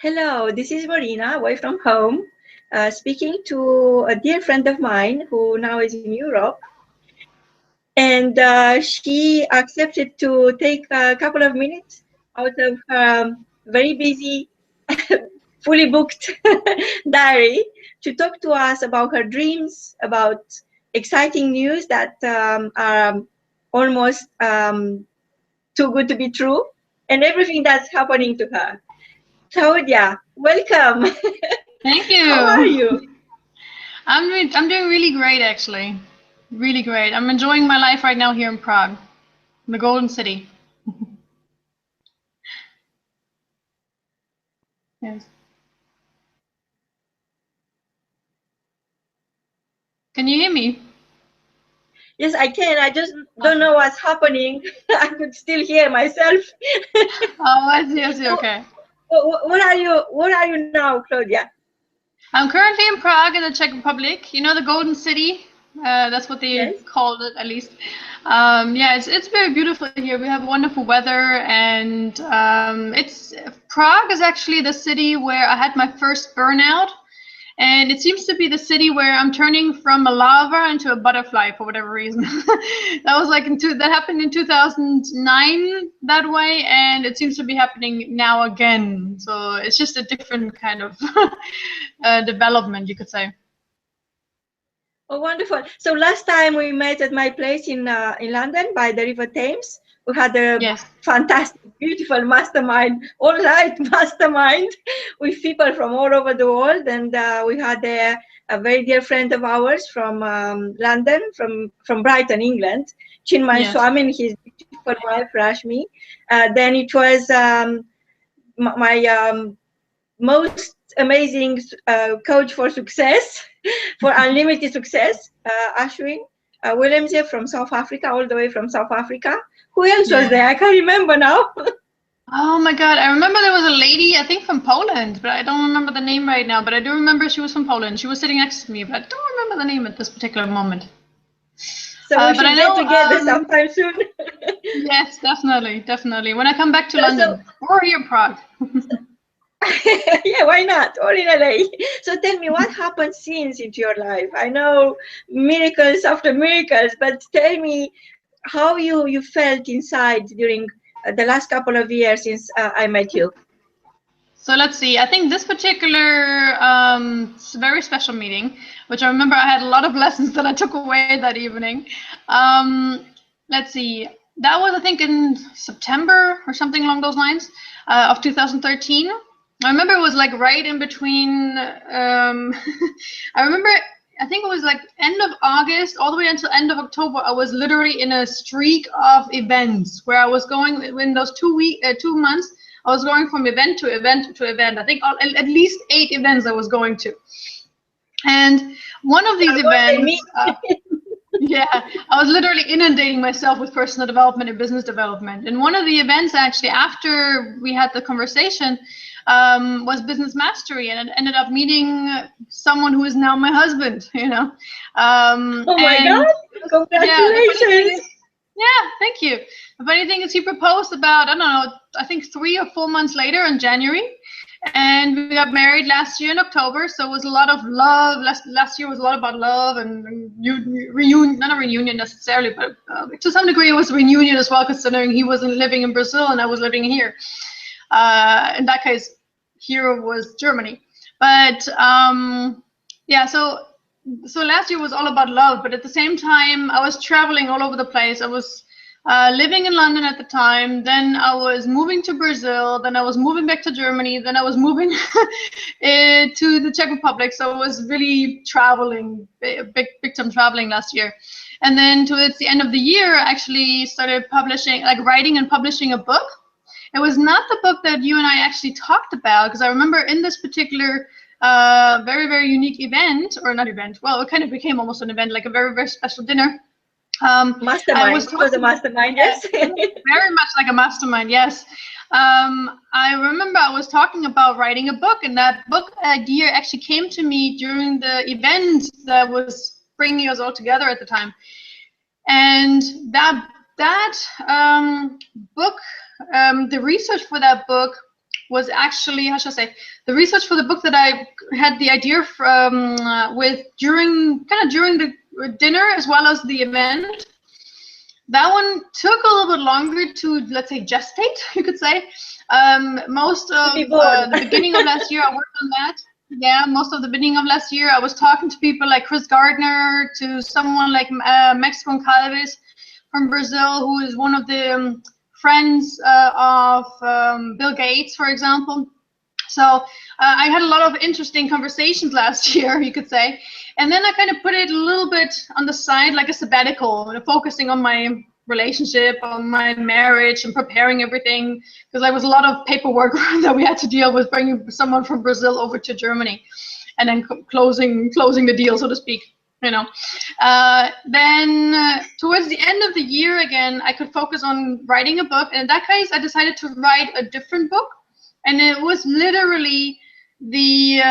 Hello, this is Marina, away from home, speaking to a dear friend of mine who now is in Europe. And she accepted to take a couple of minutes out of her very busy, fully booked diary to talk to us about her dreams, about exciting news that are almost too good to be true, and everything that's happening to her. Claudia, welcome. Thank How are you. you? I'm doing really great actually. Really great. I'm enjoying my life right now here in Prague, the Golden City. Yes. Can you hear me? Yes, I can. I just don't know what's happening. I could still hear myself. Oh, I see. Okay. What are you? What are you now, Claudia? I'm currently in Prague in the Czech Republic. You know the Golden City? That's what they Yes. called it, at least. Yeah, it's very beautiful here. We have wonderful weather, and it's Prague is actually the city where I had my first burnout. And it seems to be the city where I'm turning from a larva into a butterfly for whatever reason. That was like that happened in 2009 that way, and it seems to be happening now again. So it's just a different kind of development, you could say. Oh, wonderful. So last time we met at my place in London by the River Thames. We had a Yes. fantastic, beautiful mastermind, all right, mastermind with people from all over the world. And we had a very dear friend of ours from London, from Brighton, England, Chinmay Yes. Swami, and his beautiful wife, Rashmi. Then it was my most amazing coach for success, for unlimited success, Ashwin Williams from South Africa, all the way from South Africa. Who else was Yeah. there? I can't remember now. Oh my God. I remember there was a lady, I think from Poland, but I don't remember the name right now. But I do remember she was from Poland. She was sitting next to me, but I don't remember the name at this particular moment. So we But I should get know, together sometime soon. yes, definitely. When I come back to So, London or here in Prague. yeah, why not? Or in LA. So tell me, what happened since into your life? I know miracles after miracles, but tell me how you felt inside during the last couple of years since I met you. So let's see. I think this particular very special meeting, which I remember I had a lot of lessons that I took away that evening. Um, let's see. That was, I think, in September or something along those lines of 2013. I remember it was like right in between. I remember, I think it was like end of August all the way until end of October. I was literally in a streak of events where I was going in those 2 months. I was going from event to event to event. I think at least 8 events I was going to. And one of these More than me. events, yeah, I was literally inundating myself with personal development and business development. And one of the events, actually, after we had the conversation, was business mastery, and I ended up meeting someone who is now my husband. Oh my And God! yeah, the funny thing Congratulations! is, yeah, thank you. The funny thing is, he proposed about, I don't know, I think 3 or 4 months later in January. And we got married last year in October. So it was a lot of love. Last year was a lot about love and reunion, not a reunion necessarily, but to some degree it was a reunion as well, considering he wasn't living in Brazil and I was living here. In that case, here was Germany. But yeah, so last year was all about love, but at the same time, I was traveling all over the place. I was living in London at the time. Then I was moving to Brazil. Then I was moving back to Germany. Then I was moving to the Czech Republic. So I was really traveling, big time traveling last year. And then towards the end of the year, I actually started writing and publishing a book. It was not the book that you and I actually talked about, because I remember in this particular very, very unique event, or not event, well, it kind of became almost an event, like a very, very special dinner. I Mastermind. was It was a talking, mastermind, yeah, yes. very much like a mastermind, yes. I remember I was talking about writing a book, and that book idea actually came to me during the event that was bringing us all together at the time. And that book, the research for that book was actually, how should I say, the research for the book that I had the idea from with during the dinner as well as the event. That one took a little bit longer to, let's say, gestate, you could say. Most of the beginning of last year, I worked on that. Yeah, most of the beginning of last year, I was talking to people like Chris Gardner, to someone like Mexico Calves from Brazil, who is one of the friends of Bill Gates, for example. So I had a lot of interesting conversations last year, you could say. And then I kind of put it a little bit on the side, like a sabbatical, focusing on my relationship, on my marriage, and preparing everything, because there was a lot of paperwork that we had to deal with, bringing someone from Brazil over to Germany, and then closing the deal, so to speak. Then towards the end of the year again, I could focus on writing a book. And in that case, I decided to write a different book. And it was literally the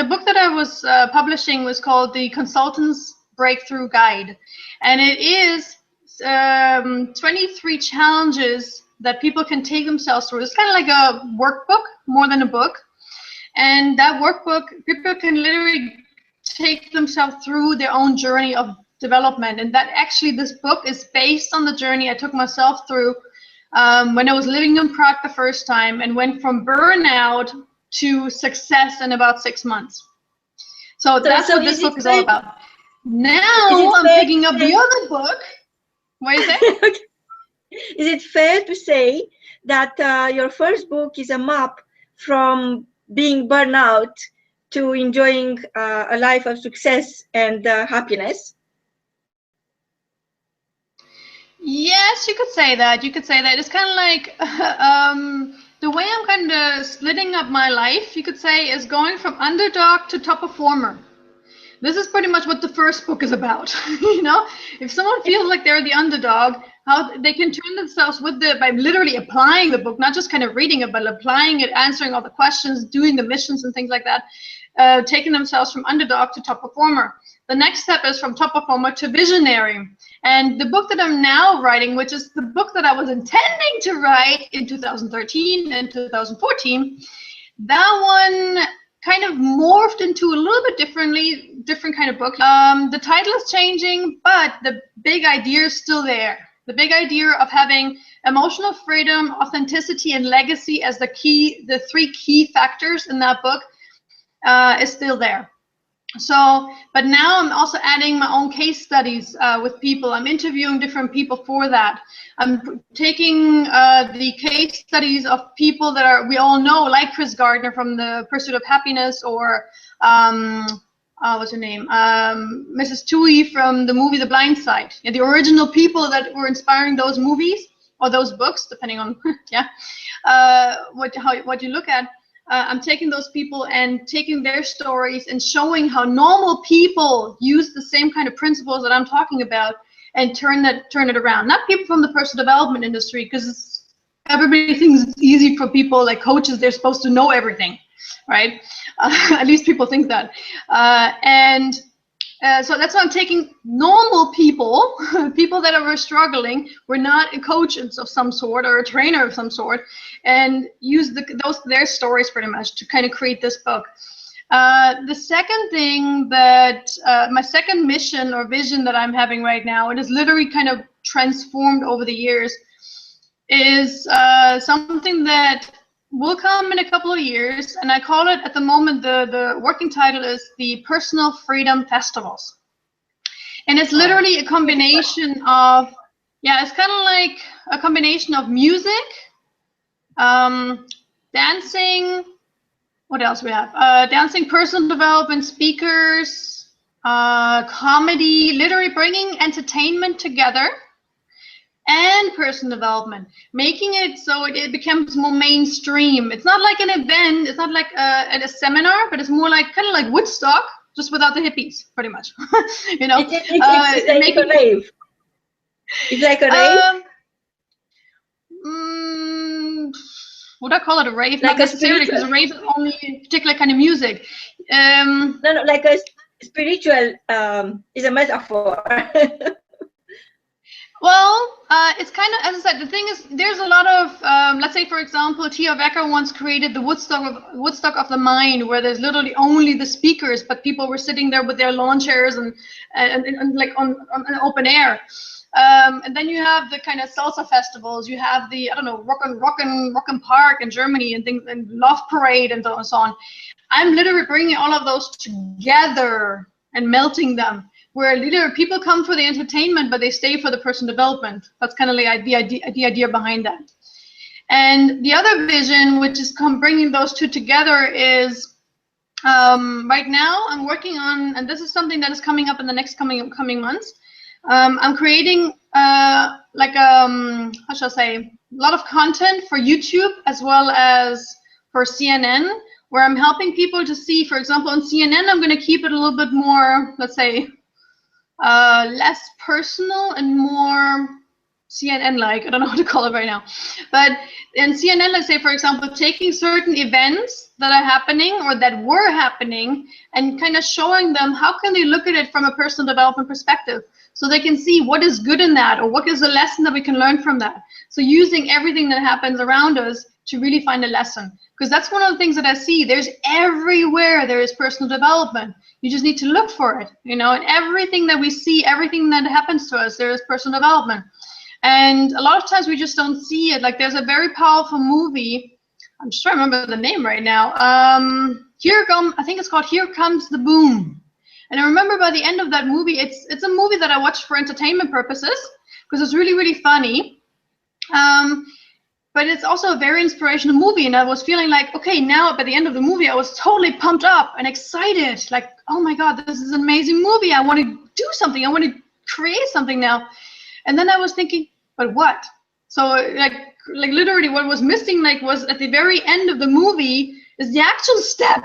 book that I was publishing was called The Consultant's Breakthrough Guide. And it is 23 challenges that people can take themselves through. It's kind of like a workbook more than a book. And that workbook, people can literally take themselves through their own journey of development. And that actually, this book is based on the journey I took myself through when I was living in Prague the first time, and went from burnout to success in about 6 months. So that's what this book is all about. Now I'm picking up the other book. What is it? Is it fair to say that your first book is a map from being burnout to enjoying a life of success and happiness? Yes, you could say that. You could say that. It's kind of like the way I'm kind of splitting up my life, you could say, is going from underdog to top performer. This is pretty much what the first book is about. If someone feels like they're the underdog, how they can turn themselves by literally applying the book, not just kind of reading it, but applying it, answering all the questions, doing the missions and things like that, taking themselves from underdog to top performer. The next step is from top performer to visionary. And the book that I'm now writing, which is the book that I was intending to write in 2013 and 2014, that one kind of morphed into a little bit different kind of book. The title is changing, but the big idea is still there. The big idea of having emotional freedom, authenticity, and legacy as the 3 key factors in that book is still there. So, but now I'm also adding my own case studies with people. I'm interviewing different people for that. I'm taking the case studies of people that we all know, like Chris Gardner from The Pursuit of Happiness, or what's her name? Mrs. Tui from the movie The Blind Side. Yeah, the original people that were inspiring those movies or those books, depending on what you look at. I'm taking those people and taking their stories and showing how normal people use the same kind of principles that I'm talking about and turn it around. Not people from the personal development industry, because everybody thinks it's easy for people like coaches. They're supposed to know everything, right? At least people think that. So that's why I'm taking normal people, people that are struggling, we're not a coach of some sort or a trainer of some sort, and use their stories pretty much to kind of create this book. The second thing that, my second mission or vision that I'm having right now, it is literally kind of transformed over the years, is something that will come in a couple of years, and I call it at the moment, the working title is the Personal Freedom Festivals. And it's literally a combination of, it's kind of like a combination of music, dancing, what else we have? Dancing, personal development, speakers, comedy, literally bringing entertainment together, and personal development, making it so it becomes more mainstream. It's not like an event, it's not like at a seminar, but it's more like kind of like Woodstock, just without the hippies, pretty much. It's like a rave. It's like a rave. Would I call it a rave? Like not necessarily, because a rave is only a particular kind of music. No, like a spiritual is a metaphor. Well, it's kind of, as I said, the thing is, there's a lot of, let's say, for example, Tia Becker once created the Woodstock of the Mind, where there's literally only the speakers, but people were sitting there with their lawn chairs and like on an open air. And then you have the kind of salsa festivals. You have the, I don't know, Rock and Park in Germany and things, and Love Parade and so on. I'm literally bringing all of those together and melting them, where literally people come for the entertainment, but they stay for the personal development. That's kind of like the idea behind that. And the other vision, which is bringing those two together, is right now I'm working on, and this is something that is coming up in the next coming months. I'm creating how shall I say, a lot of content for YouTube as well as for CNN, where I'm helping people to see, for example, on CNN, I'm going to keep it a little bit more, let's say, less personal and more CNN-like. I don't know how to call it right now. But in CNN, let's say, for example, taking certain events that are happening or that were happening and kind of showing them how can they look at it from a personal development perspective, so they can see what is good in that or what is the lesson that we can learn from that. So using everything that happens around us to really find a lesson. Because that's one of the things that I see. There's everywhere there is personal development. You just need to look for it, you know, and everything that we see, everything that happens to us, there is personal development. And a lot of times we just don't see it. Like there's a very powerful movie, I'm just trying to remember the name right now. I think it's called Here Comes the Boom. And I remember by the end of that movie, it's a movie that I watched for entertainment purposes, because it's really, really funny. But it's also a very inspirational movie, and I was feeling like, okay, now by the end of the movie, I was totally pumped up and excited. Like, oh my God, this is an amazing movie. I want to do something. I want to create something now. And then I was thinking, but what? So like literally what was missing was at the very end of the movie is the action step.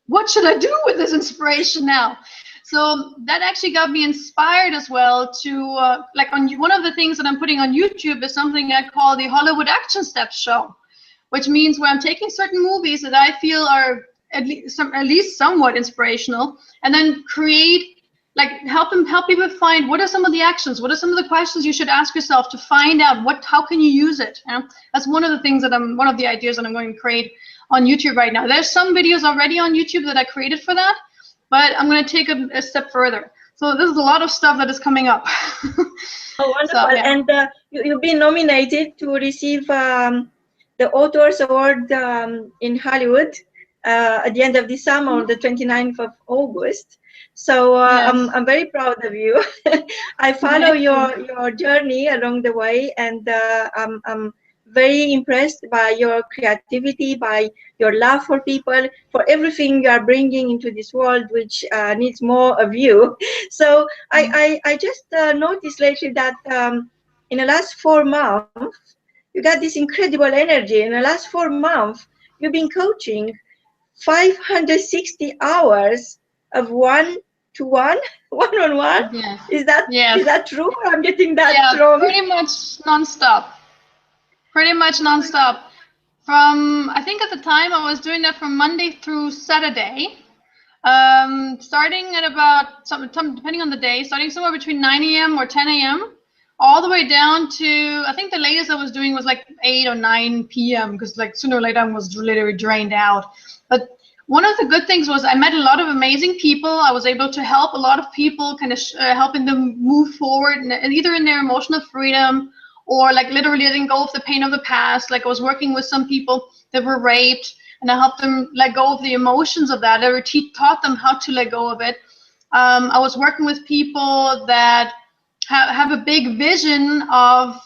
What should I do with this inspiration now? So that actually got me inspired as well to, one of the things that I'm putting on YouTube is something I call the Hollywood Action Steps Show, which means where I'm taking certain movies that I feel are at least somewhat inspirational, and then help people find what are some of the actions, what are some of the questions you should ask yourself to find out how can you use it. You know? That's one of the things one of the ideas that I'm going to create on YouTube right now. There's some videos already on YouTube that I created for that, but I'm going to take a step further. So this is a lot of stuff that is coming up. Oh, wonderful. So, yeah. And you've been nominated to receive the Authors Award in Hollywood at the end of this summer, on the 29th of August. So Yes. I'm very proud of you. I follow your journey along the way, and I'm very impressed by your creativity, by your love for people, for everything you are bringing into this world, which needs more of you. So I just noticed lately that in the last 4 months, you got this incredible energy. In the last 4 months, you've been coaching 560 hours of one-to-one, one-on-one. Yes. Is that true? I'm getting that Yeah, wrong. pretty much nonstop. Pretty much nonstop. From, I think at the time I was doing that from Monday through Saturday, starting at about, depending on the day, starting somewhere between 9 a.m. or 10 a.m., all the way down to, I think the latest I was doing was like 8 or 9 p.m. because like sooner or later I was literally drained out. But one of the good things was I met a lot of amazing people. I was able to help a lot of people, kind of helping them move forward, and either in their emotional freedom or like literally letting go of the pain of the past. Like I was working with some people that were raped, and I helped them let go of the emotions of that. I taught them how to let go of it. I was working with people that have a big vision of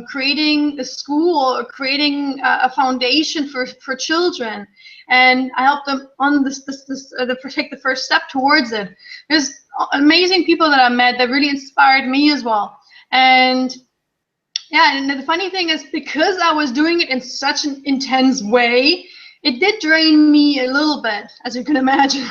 creating a school or creating a foundation for children, and I helped them on take the first step towards it. There's amazing people that I met that really inspired me as well. And yeah, and the funny thing is, because I was doing it in such an intense way, it did drain me a little bit, as you can imagine.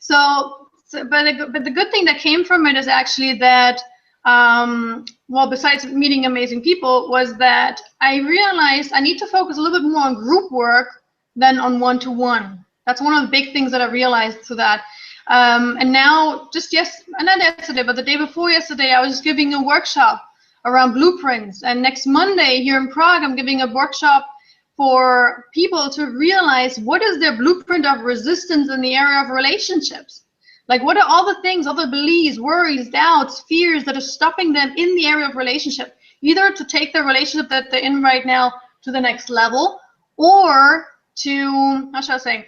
But the good thing that came from it is actually that, well, besides meeting amazing people, was that I realized I need to focus a little bit more on group work than on one-to-one. That's one of the big things that I realized through that. And now, not yesterday, but the day before yesterday, I was just giving a workshop around blueprints. And next Monday here in Prague, I'm giving a workshop for people to realize what is their blueprint of resistance in the area of relationships. Like, what are all the things, all the beliefs, worries, doubts, fears that are stopping them in the area of relationship, either to take the relationship that they're in right now to the next level, or to, how shall I say,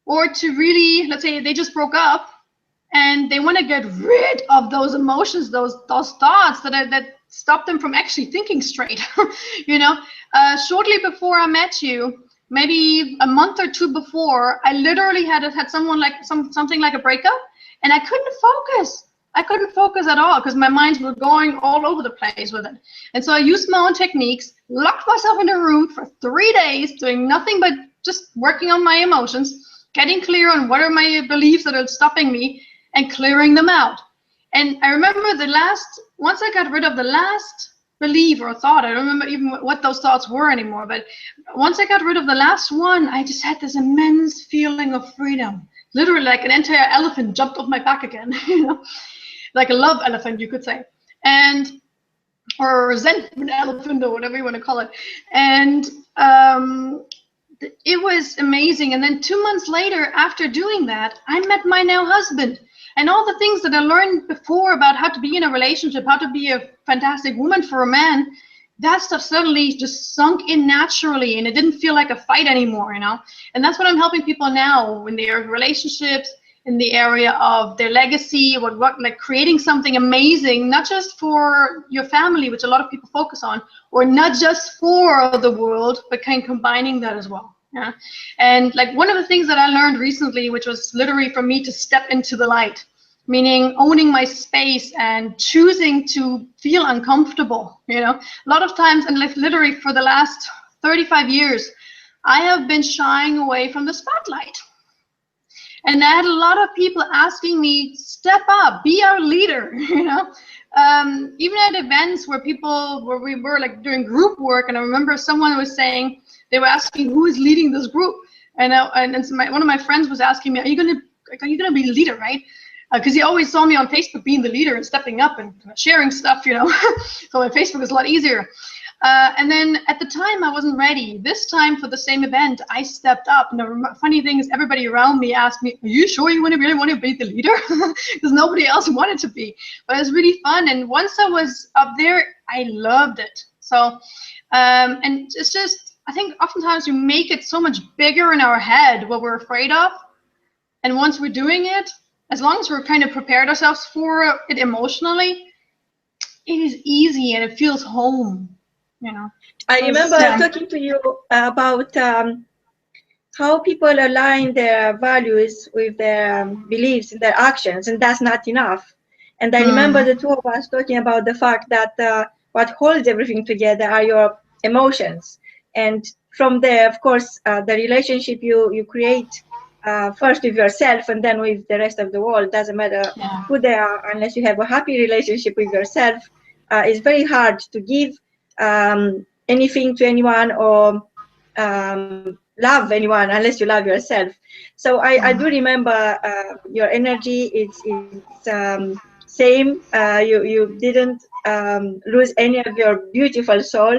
or to really, let's say they just broke up and they want to get rid of those emotions, those thoughts that stop them from actually thinking straight. You know, shortly before I met you, maybe a month or two before, I literally had someone like something like a breakup, and I couldn't focus. I couldn't focus at all because my mind was going all over the place with it. And so I used my own techniques, locked myself in a room for 3 days, doing nothing but just working on my emotions, getting clear on what are my beliefs that are stopping me, and clearing them out. And I remember once I got rid of the last belief or thought, I don't remember even what those thoughts were anymore, but once I got rid of the last one, I just had this immense feeling of freedom. Literally like an entire elephant jumped off my back again, you know, like a love elephant, you could say. And or a resentment elephant, or whatever you want to call it. And it was amazing. And then 2 months later, after doing that, I met my now husband. And all the things that I learned before about how to be in a relationship, how to be a fantastic woman for a man, that stuff suddenly just sunk in naturally, and it didn't feel like a fight anymore, you know? And that's what I'm helping people now in their relationships, in the area of their legacy, like creating something amazing, not just for your family, which a lot of people focus on, or not just for the world, but kind of combining that as well. Yeah. And like one of the things that I learned recently, which was literally for me to step into the light, meaning owning my space and choosing to feel uncomfortable, you know, a lot of times, and like literally for the last 35 years, I have been shying away from the spotlight. And I had a lot of people asking me, step up, be our leader, you know. Even at events where we were like doing group work, and I remember someone was saying, they were asking who is leading this group, and so one of my friends was asking me, are you gonna be the leader, right? Because he always saw me on Facebook being the leader and stepping up and sharing stuff, you know. So on Facebook is a lot easier. And then at the time I wasn't ready. This time for the same event, I stepped up. And the funny thing is, everybody around me asked me, are you sure you really want to be the leader? Because nobody else wanted to be. But it was really fun. And once I was up there, I loved it. So, and it's just, I think oftentimes we make it so much bigger in our head what we're afraid of. And once we're doing it, as long as we're kind of prepared ourselves for it emotionally, it is easy and it feels home. You know, I remember talking to you about how people align their values with their beliefs and their actions, and that's not enough. And I remember the two of us talking about the fact that what holds everything together are your emotions. And from there, of course, the relationship you create first with yourself and then with the rest of the world, doesn't matter who they are, unless you have a happy relationship with yourself. It's very hard to give anything to anyone or love anyone unless you love yourself. So I do remember your energy. It's same. You didn't lose any of your beautiful soul,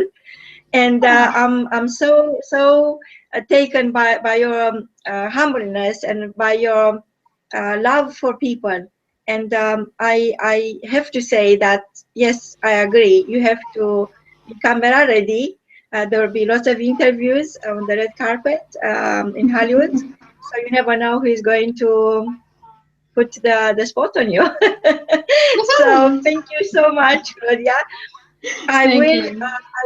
and I'm so taken by your humbleness and by your love for people. And I have to say that yes, I agree. You have to be camera ready. There will be lots of interviews on the red carpet in Hollywood, so you never know who is going to put the spot on you. So thank you so much, Claudia. I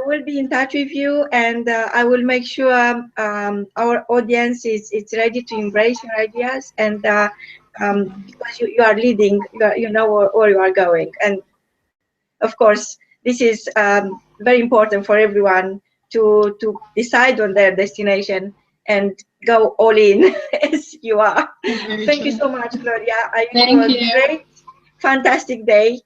will be in touch with you, and I will make sure our audience is ready to embrace your ideas, and because you are leading, you know where you are going. And of course, this is very important for everyone to decide on their destination and go all in as you are. Thank you so much, Claudia. I wish you a great, fantastic day.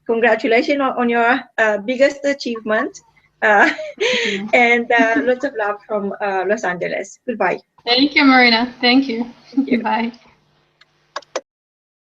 Congratulations on your biggest achievement, and lots of love from Los Angeles. Goodbye. Thank you, Marina. Thank you. Bye.